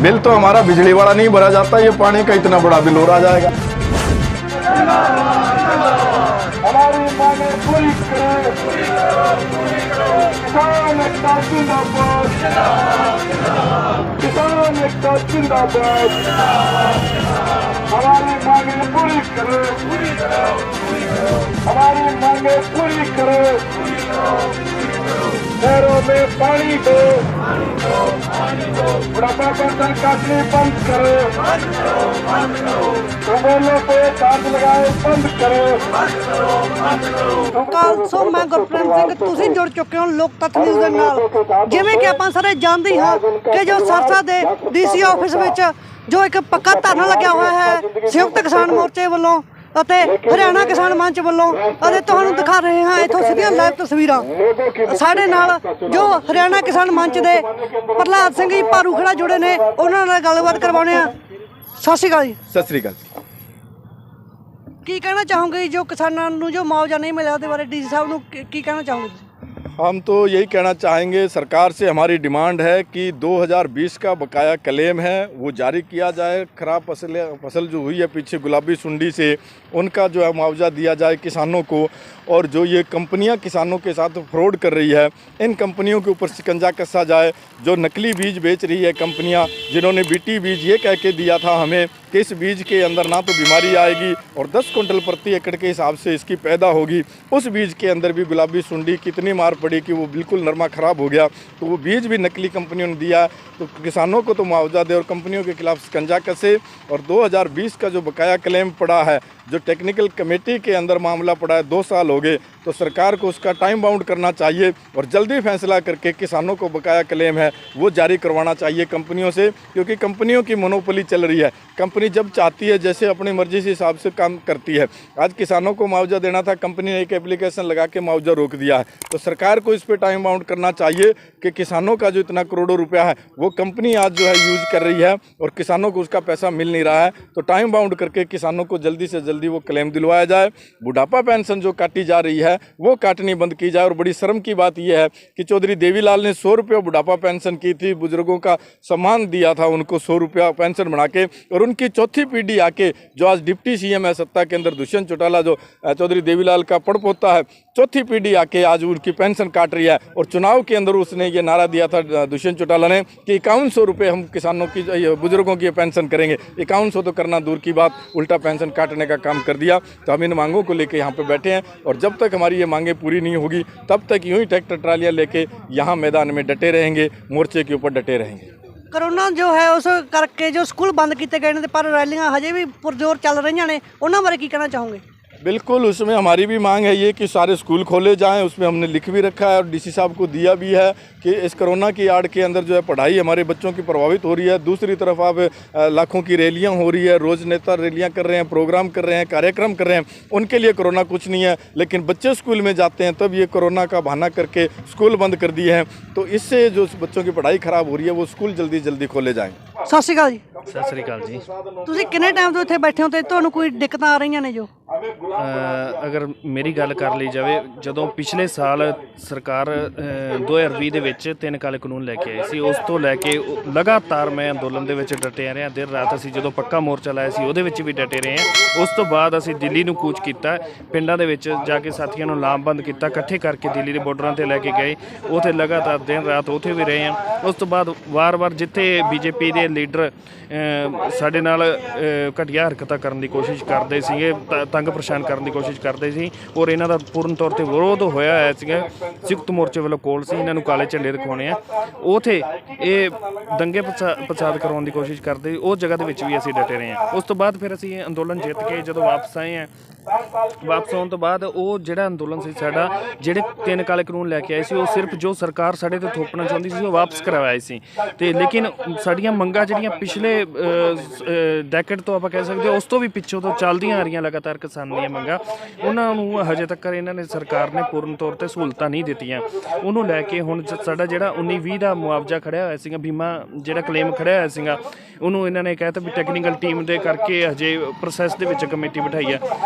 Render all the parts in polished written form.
Bill तो हमारा बिजली वाला नहीं भरा जाता, ये पानी का इतना बड़ा बिल और आ जाएगा। हमारी मांगे पूरी करो, किसान एकता जिंदाबाद, किसान एकता जिंदाबाद। हमारी मांगे पूरी करो, हमारी मांगे पूरी करो। शहरों में पानी दो, बुढ़ापा पेंशन काटनी बंद करो, ट्यूबवेलों पे चार्ज लगाए बंद करो। ਸੋ ਮੈਂ ਗੁਰਪ੍ਰੀਤ ਸਿੰਘ, ਤੁਸੀਂ ਜੁੜ ਚੁੱਕੇ ਹੋ ਲੋਕ ਤੱਤ ਨਿਊਜ਼ ਦੇ ਨਾਲ। ਜਿਵੇਂ ਕਿ ਆਪਾਂ ਸਾਰੇ ਜਾਣਦੇ ਹਾਂ ਕਿ ਜੋ ਸਰਸਾ ਦੇ ਡੀਸੀ ਆਫਿਸ ਵਿੱਚ ਜੋ ਇੱਕ ਪੱਕਾ ਧਰਨਾ ਲੱਗਿਆ ਹੋਇਆ ਹੈ ਸੰਯੁਕਤ ਕਿਸਾਨ ਮੋਰਚੇ ਵੱਲੋਂ ਅਤੇ ਹਰਿਆਣਾ ਕਿਸਾਨ ਮੰਚ ਵੱਲੋਂ, ਅਤੇ ਤੁਹਾਨੂੰ ਦਿਖਾ ਰਹੇ ਹਾਂ ਇੱਥੋਂ ਸਿੱਧੀਆਂ ਲਾਈਵ ਤਸਵੀਰਾਂ। ਸਾਡੇ ਨਾਲ ਜੋ ਹਰਿਆਣਾ ਕਿਸਾਨ ਮੰਚ ਦੇ ਪ੍ਰਹਲਾਦ ਸਿੰਘ ਜੀ ਭਾਰੂ ਖੜਾ ਜੁੜੇ ਨੇ, ਉਹਨਾਂ ਨਾਲ ਗੱਲਬਾਤ ਕਰਵਾਉਂਦੇ ਆ। ਸਤਿ ਸ਼੍ਰੀ ਅਕਾਲ ਜੀ। सत श्री अकाल। ਕੀ ਕਹਿਣਾ ਚਾਹੋਗੇ ਜੋ ਕਿਸਾਨਾਂ ਨੂੰ ਜੋ ਮੁਆਵਜ਼ਾ ਨਹੀਂ ਮਿਲਿਆ, ਉਹਦੇ ਬਾਰੇ ਡੀਸੀ ਸਾਹਿਬ ਨੂੰ ਕੀ ਕਹਿਣਾ ਚਾਹੋਗੇ ਤੁਸੀਂ? हम तो यही कहना चाहेंगे, सरकार से हमारी डिमांड है कि 2020 का बकाया क्लेम है वो जारी किया जाए। खराब फसल जो हुई है पीछे गुलाबी सुंडी से, उनका जो है मुआवजा दिया जाए किसानों को। और जो ये कंपनियां किसानों के साथ फ्रॉड कर रही है, इन कंपनियों के ऊपर शिकंजा कसा जाए। जो नकली बीज बेच रही है कंपनियां, जिन्होंने बीटी बीज ये कह के दिया था हमें कि इस बीज के अंदर ना तो बीमारी आएगी और 10 कुंटल प्रति एकड़ के हिसाब से इसकी पैदा होगी, उस बीज के अंदर भी गुलाबी सुंडी कितनी मार पड़ी कि वो बिल्कुल नरमा ख़राब हो गया। तो वो बीज भी नकली कंपनियों ने दिया। तो किसानों को तो मुआवजा दे और कंपनियों के खिलाफ शिकंजा कसे। और 2020 का जो बकाया क्लेम पड़ा है, जो टेक्निकल कमेटी के अंदर मामला पड़ा है, 2 साल हो गए, तो सरकार को उसका टाइम बाउंड करना चाहिए और जल्दी फैसला करके किसानों को बकाया क्लेम है वो जारी करवाना चाहिए कंपनियों से। क्योंकि कंपनियों की मोनोपोली चल रही है, कंपनी जब चाहती है जैसे अपनी मर्जी से हिसाब से काम करती है। आज किसानों को मुआवजा देना था, कंपनी ने एक एप्लीकेशन लगा के मुआवजा रोक दिया है। तो सरकार को इस पर टाइम बाउंड करना चाहिए कि किसानों का जो इतना करोड़ों रुपया है वो कंपनी आज जो है यूज कर रही है और किसानों को उसका पैसा मिल नहीं रहा है। तो टाइम बाउंड करके किसानों को जल्दी से जल्दी वो क्लेम दिलवाया जाए। बुढ़ापा पेंशन जो काटी जा रही है वो काटनी बंद की जाए। और बड़ी शर्म की बात यह है कि चौधरी देवीलाल ने 100 रुपये बुढ़ापा पेंशन की थी, बुजुर्गों का सम्मान दिया था उनको 100 रुपया पेंशन बना के, और उनकी चौथी पीढ़ी आके जो आज डिप्टी सीएम है सत्ता के अंदर, दुष्यंत चौटाला जो चौधरी देवीलाल का पड़पोता है, चौथी पीढ़ी आके आज उनकी पेंशन काट रही है। और चुनाव के अंदर उसने ये नारा दिया था दुष्यंत चौटाला ने कि 5100 रुपये हम किसानों की बुजुर्गों की पेंशन करेंगे। 5100 तो करना दूर की बात, उल्टा पेंशन काटने का काम कर दिया। तो हम इन मांगों को लेके यहाँ पे बैठे हैं और जब तक हमारी ये मांगें पूरी नहीं होगी तब तक यूं ही ट्रैक्टर ट्रालियाँ लेके यहाँ मैदान में डटे रहेंगे, मोर्चे के ऊपर डटे रहेंगे। ਕਰੋਨਾ ਜੋ ਹੈ ਉਸ ਕਰਕੇ ਜੋ ਸਕੂਲ ਬੰਦ ਕੀਤੇ ਗਏ ਨੇ, ਪਰ ਰੈਲੀਆਂ ਹਜੇ ਵੀ ਪੁਰਜ਼ੋਰ ਚੱਲ ਰਹੀਆਂ ਨੇ, ਉਹਨਾਂ ਬਾਰੇ ਕੀ ਕਹਿਣਾ ਚਾਹੋਗੇ? बिल्कुल, उसमें हमारी भी मांग है ये कि सारे स्कूल खोले जाएं। उसमें हमने लिख भी रखा है और डीसी साहब को दिया भी है कि इस कोरोना की आड़ के अंदर जो है पढ़ाई हमारे बच्चों की प्रभावित हो रही है। दूसरी तरफ आप लाखों की रैलियां हो रही है, रोज़ नेता रैलियां कर रहे हैं, प्रोग्राम कर रहे हैं, कार्यक्रम कर रहे हैं। उनके लिए कोरोना कुछ नहीं है, लेकिन बच्चे स्कूल में जाते हैं तब ये कोरोना का बहाना करके स्कूल बंद कर दिए हैं। तो इससे जो बच्चों की पढ़ाई ख़राब हो रही है वो स्कूल जल्दी जल्दी खोले जाएँ। ਸਤਿ ਸ਼੍ਰੀ ਅਕਾਲ ਜੀ। ਸਤਿ ਸ੍ਰੀ ਅਕਾਲ ਜੀ। ਤੁਸੀਂ ਕਿੰਨੇ ਟਾਈਮ ਤੋਂ ਇੱਥੇ ਬੈਠੇ ਹੋ ਤੇ ਤੁਹਾਨੂੰ ਕੋਈ ਦਿੱਕਤਾਂ ਆ ਰਹੀਆਂ ਨੇ? ਜੋ ਅਗਰ ਮੇਰੀ ਗੱਲ ਕਰ ਲਈ ਜਾਵੇ, ਜਦੋਂ ਪਿਛਲੇ ਸਾਲ ਸਰਕਾਰ 2020 ਦੇ ਵਿੱਚ 3 ਕਾਲੇ ਕਾਨੂੰਨ ਲੈ ਕੇ ਆਈ ਸੀ, ਉਸ ਤੋਂ ਲੈ ਕੇ ਲਗਾਤਾਰ ਮੈਂ ਅੰਦੋਲਨ ਦੇ ਵਿੱਚ ਡਟਿਆ ਰਿਹਾ। ਦਿਨ ਰਾਤ ਅਸੀਂ ਜਦੋਂ ਪੱਕਾ ਮੋਰਚਾ ਲਾਇਆ ਸੀ ਉਹਦੇ ਵਿੱਚ ਵੀ ਡਟੇ ਰਹੇ ਹਾਂ। ਉਸ ਤੋਂ ਬਾਅਦ ਅਸੀਂ ਦਿੱਲੀ ਨੂੰ ਕੂਚ ਕੀਤਾ, ਪਿੰਡਾਂ ਦੇ ਵਿੱਚ ਜਾ ਕੇ ਸਾਥੀਆਂ ਨੂੰ ਲਾਮਬੰਦ ਕੀਤਾ, ਇਕੱਠੇ ਕਰਕੇ ਦਿੱਲੀ ਦੇ ਬਾਰਡਰਾਂ 'ਤੇ ਲੈ ਕੇ ਗਏ। ਉੱਥੇ ਲਗਾਤਾਰ ਦਿਨ ਰਾਤ ਉੱਥੇ ਵੀ ਰਹੇ ਹਾਂ। ਉਸ ਤੋਂ ਬਾਅਦ ਵਾਰ-ਵਾਰ ਜਿੱਥੇ ਬੀਜੇਪੀ ਦੇ ਲੀਡਰ ਸਾਡੇ ਨਾਲ ਘਟੀਆ ਹਰਕਤਾਂ ਕਰਨ ਦੀ ਕੋਸ਼ਿਸ਼ ਕਰਦੇ ਸੀਗੇ, ਤੰਗ ਪਰੇਸ਼ਾਨ ਕਰਨ ਦੀ ਕੋਸ਼ਿਸ਼ ਕਰਦੇ ਸੀ, ਔਰ ਇਹਨਾਂ ਦਾ ਪੂਰਨ ਤੌਰ 'ਤੇ ਵਿਰੋਧ ਹੋਇਆ ਹੋਇਆ ਸੀਗਾ। ਸੰਯੁਕਤ ਮੋਰਚੇ ਵੱਲੋਂ ਕੋਲ ਸੀ ਇਹਨਾਂ ਨੂੰ ਕਾਲੇ ਝੰਡੇ ਦਿਖਾਉਣੇ ਆ, ਉੱਥੇ ਇਹ ਦੰਗੇ ਫਸਾਦ ਕਰਵਾਉਣ ਦੀ ਕੋਸ਼ਿਸ਼ ਕਰਦੇ, ਉਸ ਜਗ੍ਹਾ ਦੇ ਵਿੱਚ ਵੀ ਅਸੀਂ ਡਟੇ ਰਹੇ ਹਾਂ। ਉਸ ਤੋਂ ਬਾਅਦ ਫਿਰ ਅਸੀਂ ਅੰਦੋਲਨ ਜਿੱਤ ਕੇ ਜਦੋਂ ਵਾਪਸ ਆਏ ਹਾਂ, ਵਾਪਸ ਆਉਣ ਤੋਂ ਬਾਅਦ ਉਹ ਜਿਹੜਾ ਅੰਦੋਲਨ ਸੀ ਸਾਡਾ, ਜਿਹੜੇ 3 ਕਾਲੇ ਕਾਨੂੰਨ ਲੈ ਕੇ ਆਏ ਸੀ, ਉਹ ਸਿਰਫ ਜੋ ਸਰਕਾਰ ਸਾਡੇ 'ਤੇ ਥੋਪਣਾ ਚਾਹੁੰਦੀ ਸੀ ਉਹ ਵਾਪਸ ਕਰਵਾਏ ਸੀ। ਅਤੇ ਲੇਕਿਨ ਸਾਡੀਆਂ ਮੰਗਾਂ ਜਿਹੜੀਆਂ ਪਿਛਲੇ ਡੈਕੇਡ ਤੋਂ ਆਪਾਂ ਕਹਿ ਸਕਦੇ ਉਸ ਤੋਂ ਵੀ ਪਿੱਛੋਂ ਤੋਂ ਚੱਲਦੀਆਂ ਆ ਰਹੀਆਂ ਲਗਾਤਾਰ ਕਿਸਾਨ ਦੀਆਂ ਮੰਗਾਂ, ਉਹਨਾਂ ਨੂੰ ਹਜੇ ਤੱਕ ਇਹਨਾਂ ਨੇ ਸਰਕਾਰ ਨੇ ਪੂਰਨ ਤੌਰ 'ਤੇ ਸਹੂਲਤਾਂ ਨਹੀਂ ਦਿੱਤੀਆਂ। ਉਹਨੂੰ ਲੈ ਕੇ ਹੁਣ ਸਾਡਾ ਜਿਹੜਾ 19-20 ਦਾ ਮੁਆਵਜ਼ਾ ਖੜਿਆ ਹੋਇਆ ਸੀਗਾ, ਬੀਮਾ ਜਿਹੜਾ ਕਲੇਮ ਖੜਿਆ ਹੋਇਆ ਸੀਗਾ, ਉਹਨੂੰ ਇਹਨਾਂ ਨੇ ਕਹਿ ਤਾ ਵੀ ਟੈਕਨੀਕਲ ਟੀਮ ਦੇ ਕਰਕੇ ਹਜੇ ਪ੍ਰੋਸੈਸ ਦੇ ਵਿੱਚ ਕਮੇਟੀ ਬਿਠਾਈ ਆ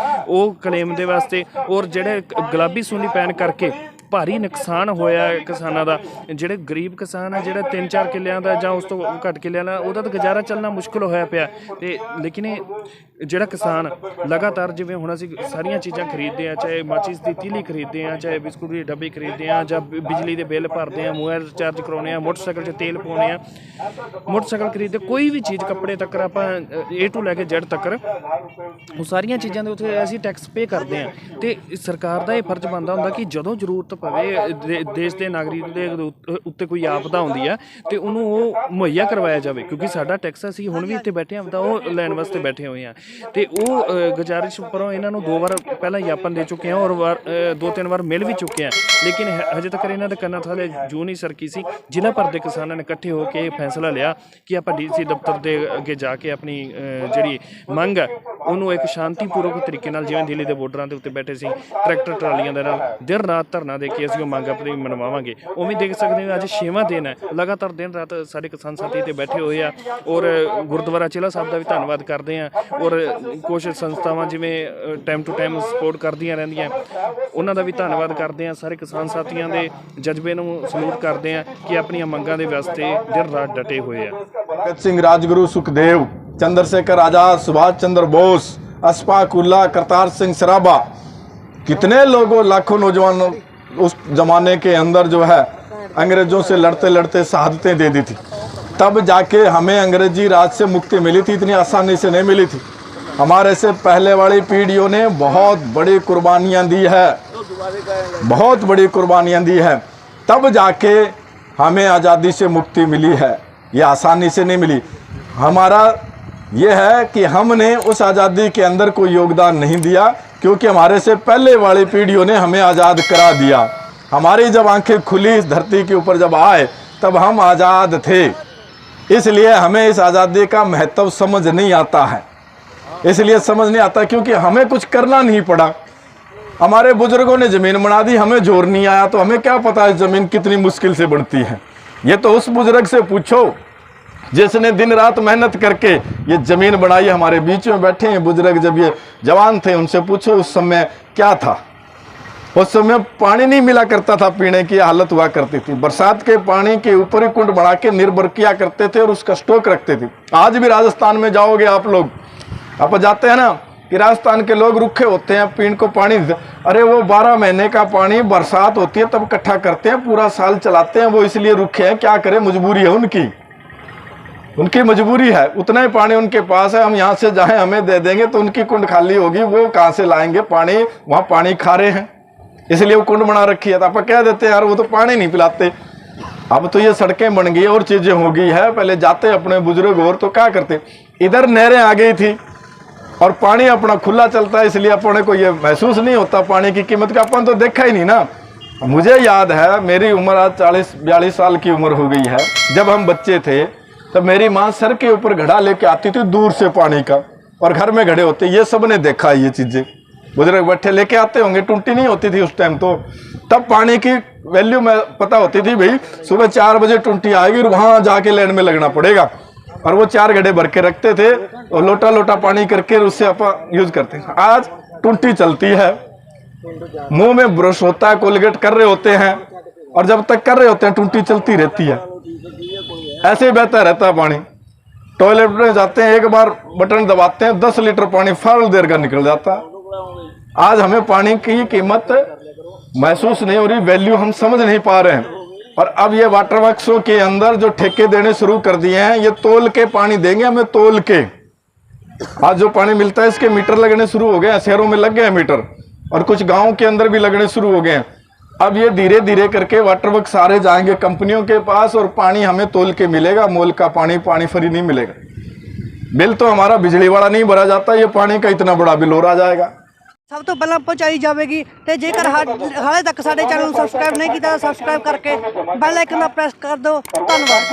ਉਹ ਕਲੇਮ ਦੇ ਵਾਸਤੇ, ਔਰ ਜਿਹੜੇ ਗੁਲਾਬੀ ਸੁੰਡੀ ਪੈਣ ਕਰਕੇ ਭਾਰੀ ਨੁਕਸਾਨ ਹੋਇਆ ਕਿਸਾਨਾਂ ਦਾ। ਜਿਹੜੇ ਗਰੀਬ ਕਿਸਾਨ ਆ, ਜਿਹੜਾ 3-4 ਕਿੱਲਿਆਂ ਦਾ ਜਾਂ ਉਸ ਤੋਂ ਘੱਟ ਕਿੱਲਿਆਂ ਦਾ, ਉਹਦਾ ਤਾਂ ਗੁਜ਼ਾਰਾ ਚੱਲਣਾ ਮੁਸ਼ਕਿਲ ਹੋਇਆ ਪਿਆ। ਤੇ ਲੇਕਿਨ ਇਹ ਜਿਹੜਾ ਕਿਸਾਨ ਲਗਾਤਾਰ, ਜਿਵੇਂ ਹੁਣ ਅਸੀਂ ਸਾਰੀਆਂ ਚੀਜ਼ਾਂ ਖਰੀਦਦੇ ਆ, ਚਾਹੇ ਮਾਚਿਸ ਦੀ ਤੀਲੀ ਖਰੀਦਦੇ ਆ, ਚਾਹੇ ਬਿਸਕੁਟ ਦੀ ਡੱਬੀ ਖਰੀਦਦੇ ਆ, ਜਾਂ ਬਿਜਲੀ ਦੇ ਬਿੱਲ ਭਰਦੇ ਆ, ਮੋਬਾਈਲ ਰਿਚਾਰਜ ਕਰਾਉਂਦੇ ਆ, ਮੋਟਰਸਾਈਕਲ 'ਚ ਤੇਲ ਪਾਉਂਦੇ ਆ, ਮੋਟਰਸਾਈਕਲ ਖਰੀਦਦੇ, ਕੋਈ ਵੀ ਚੀਜ਼, ਕੱਪੜੇ ਤੱਕ ਆਪਾਂ A to ਲੈ ਕੇ Z ਤੱਕ, ਉਹ ਸਾਰੀਆਂ ਚੀਜ਼ਾਂ ਦੇ ਉੱਤੇ ਅਸੀਂ ਟੈਕਸ ਪੇ ਕਰਦੇ ਆ। ਤੇ ਸਰਕਾਰ ਦਾ ਇਹ ਫਰਜ਼ ਬਣਦਾ ਹੁੰਦਾ ਕਿ ਜਦੋਂ ਜ਼ਰੂਰਤ ਪਵੇ ਦੇਸ਼ ਦੇ ਨਾਗਰਿਕ ਦੇ ਉੱਤੇ ਕੋਈ ਆਪਦਾ ਆਉਂਦੀ ਆ ਤੇ ਉਹਨੂੰ ਉਹ ਮੁਹੱਈਆ ਕਰਵਾਇਆ ਜਾਵੇ, ਕਿਉਂਕਿ ਸਾਡਾ ਟੈਕਸ ਅਸੀਂ ਹੁਣ ਵੀ ਇੱਥੇ ਬੈਠੇ ਹਾਂ, ਉਹ ਲੈਣ ਵਾਸਤੇ ਬੈਠੇ ਹੋਏ ਆ। ਤੇ ਉਹ ਗੁਜ਼ਾਰਿਸ਼ ਉੱਪਰੋਂ ਇਹਨਾਂ ਨੂੰ 2 ਵਾਰ ਪਹਿਲਾਂ ਗਿਆਪਨ ਦੇ ਚੁੱਕੇ ਆ ਔਰ 2-3 ਵਾਰ ਮਿਲ ਵੀ ਚੁੱਕੇ ਆ, ਲੇਕਿਨ ਹਜੇ ਤੱਕ ਇਹਨਾਂ ਦੇ ਕੰਨਾਂ ਥੱਲੇ ਜੂੰ ਨਹੀਂ ਸਰਕੀ ਸੀ। ਜ਼ਿਲ੍ਹਾ ਭਰ ਦੇ ਕਿਸਾਨਾਂ ਨੇ ਇਕੱਠੇ ਹੋ ਕੇ ਫੈਸਲਾ ਲਿਆ ਕਿ ਆਪਾਂ DC ਦਫ਼ਤਰ ਦੇ ਅੱਗੇ ਜਾ ਕੇ ਆਪਣੀ ਜਿਹੜੀ ਮੰਗ ਹੈ ਉਹਨੂੰ ਇੱਕ ਸ਼ਾਂਤੀਪੂਰਵਕ ਤਰੀਕੇ ਨਾਲ, ਜਿਵੇਂ ਦਿੱਲੀ ਦੇ ਬਾਰਡਰਾਂ ਦੇ ਉੱਤੇ ਬੈਠੇ ਸੀ ਟਰੈਕਟਰ ਟਰਾਲੀਆਂ ਦੇ ਨਾਲ ਦਿਨ ਰਾਤ ਧਰਨਾ ਦੇ ਕੇ ਅਸੀਂ ਉਹ ਮੰਗ ਆਪਣੀ ਮਨਵਾਵਾਂਗੇ। ਉਵੇਂ ਦੇਖ ਸਕਦੇ ਹੋ ਅੱਜ 6ਵਾਂ ਦਿਨ ਹੈ, ਲਗਾਤਾਰ ਦਿਨ ਰਾਤ ਸਾਡੇ ਕਿਸਾਨ ਸਾਥੀ ਤੇ ਬੈਠੇ ਹੋਏ ਆ। ਔਰ ਗੁਰਦੁਆਰਾ ਚਿਹਲਾ ਸਾਹਿਬ ਦਾ ਵੀ ਧੰਨਵਾਦ ਕਰਦੇ ਹਾਂ, ਔਰ ਕੁਛ ਸੰਸਥਾਵਾਂ ਜਿਵੇਂ ਟਾਈਮ ਟੂ ਟਾਈਮ ਸਪੋਰਟ ਕਰਦੀਆਂ ਰਹਿੰਦੀਆਂ, ਉਹਨਾਂ ਦਾ ਵੀ ਧੰਨਵਾਦ ਕਰਦੇ ਹਾਂ। ਸਾਰੇ ਕਿਸਾਨ ਸਾਥੀਆਂ ਦੇ ਜਜ਼ਬੇ ਨੂੰ ਸਲੂਟ ਕਰਦੇ ਹਾਂ ਕਿ ਆਪਣੀਆਂ ਮੰਗਾਂ ਦੇ ਵਾਸਤੇ ਦਿਨ ਰਾਤ ਡਟੇ ਹੋਏ ਆ। भगत सिंह, राजगुरु सुखदेव, चंद्रशेखर आजाद, सुभाष चंद्र बोस, अशफाक उल्लाह, करतार सिंह सराबा, कितने लोगों, लाखों नौजवानों उस जमाने के अंदर जो है अंग्रेजों से लड़ते लड़ते शहादतें दे दी थी। तब जाके हमें अंग्रेजी राज से मुक्ति मिली थी, इतनी आसानी से नहीं मिली थी। हमारे से पहले वाली पीढ़ियों ने बहुत बड़ी कुर्बानियाँ दी है, बहुत बड़ी कुर्बानियाँ दी है, तब जाके हमें आज़ादी से मुक्ति मिली है। ये आसानी से नहीं मिली। हमारा ये है कि हमने उस आज़ादी के अंदर कोई योगदान नहीं दिया, क्योंकि हमारे से पहले वाली पीढ़ियों ने हमें आज़ाद करा दिया। हमारी जब आंखें खुली इस धरती के ऊपर जब आए, तब हम आज़ाद थे। इसलिए हमें इस आज़ादी का महत्व समझ नहीं आता है, इसलिए समझ नहीं आता क्योंकि हमें कुछ करना नहीं पड़ा। हमारे बुजुर्गों ने ज़मीन बना दी, हमें जोर नहीं आया, तो हमें क्या पता है ज़मीन कितनी मुश्किल से बनती है। ये तो उस बुजुर्ग से पूछो जिसने दिन रात मेहनत करके ये ज़मीन बनाई। हमारे बीच में बैठे हैं बुजुर्ग, जब ये जवान थे उनसे पूछो उस समय क्या था। उस समय पानी नहीं मिला करता था, पीने की हालत हुआ करती थी। बरसात के पानी के ऊपर ही कुंड बना के निर्भर किया करते थे और उसका स्टॉक रखते थे। आज भी राजस्थान में जाओगे आप लोग, आप जाते हैं ना कि राजस्थान के लोग रुखे होते हैं, पीने को पानी, अरे वो 12 महीने का पानी बरसात होती है तब इकट्ठा करते हैं, पूरा साल चलाते हैं। वो इसलिए रुखे हैं, क्या करें, मजबूरी है उनकी, उनकी मजबूरी है। उतना ही पानी उनके पास है, हम यहाँ से जाएं हमें दे देंगे तो उनकी कुंड खाली होगी, वो कहाँ से लाएंगे पानी, वहाँ पानी खारे हैं, इसलिए वो कुंड बना रखी है। तो आप कह देते हैं यार वो तो पानी नहीं पिलाते। अब तो ये सड़कें बन गई और चीज़ें हो गई है, पहले जाते अपने बुजुर्ग और तो क्या करते, इधर नहरें आ गई थी और पानी अपना खुला चलता है, इसलिए अपने को ये महसूस नहीं होता पानी की कीमत का, अपन तो देखा ही नहीं ना। मुझे याद है मेरी उम्र आज 40-42 साल की उम्र हो गई है, जब हम बच्चे थे तब मेरी माँ सर के ऊपर घड़ा लेके आती थी दूर से पानी का, और घर में घड़े होते, ये सब ने देखा ये चीज़ें, बुजुर्ग बैठे लेके आते होंगे, टूटी नहीं होती थी उस टाइम, तो तब पानी की वैल्यू में पता होती थी, भाई सुबह 4 बजे टूटी आएगी और वहाँ जाके लाइन में लगना पड़ेगा, और वो 4 घड़े भर के रखते थे और लोटा लोटा पानी करके उससे अपन यूज करते हैं। आज टूटी चलती है, मुंह में ब्रश होता है, कोलगेट कर रहे होते हैं, और जब तक कर रहे होते हैं टूटी चलती रहती है, ऐसे ही बहता रहता है पानी। टॉयलेट में जाते हैं, एक बार बटन दबाते हैं 10 लीटर पानी फाल देर का निकल जाता है। आज हमें पानी की कीमत महसूस नहीं हो रही, वैल्यू हम समझ नहीं पा रहे हैं। और अब ये वाटर वर्क्सों के अंदर जो ठेके देने शुरू कर दिए हैं, ये तोल के पानी देंगे हमें, तोल के। आज जो पानी मिलता है इसके मीटर लगने शुरू हो गए हैं, शहरों में लग गए हैं मीटर, और कुछ गाँव के अंदर भी लगने शुरू हो गए हैं। अब ये धीरे धीरे करके वाटर वर्क सारे जाएंगे कंपनियों के पास, और पानी हमें तोल के मिलेगा, मोल का पानी, पानी फ्री नहीं मिलेगा। बिल तो हमारा बिजली वाला नहीं भरा जाता, ये पानी का इतना बड़ा बिल और आ जाएगा। सब तो पहला पहुँचाई जाएगी। तो जेकर हाले तक साडे चैनल सब्सक्राइब नहीं किया, सब्सक्राइब करके बेल आइकन प्रेस कर दो। धन्यवाद।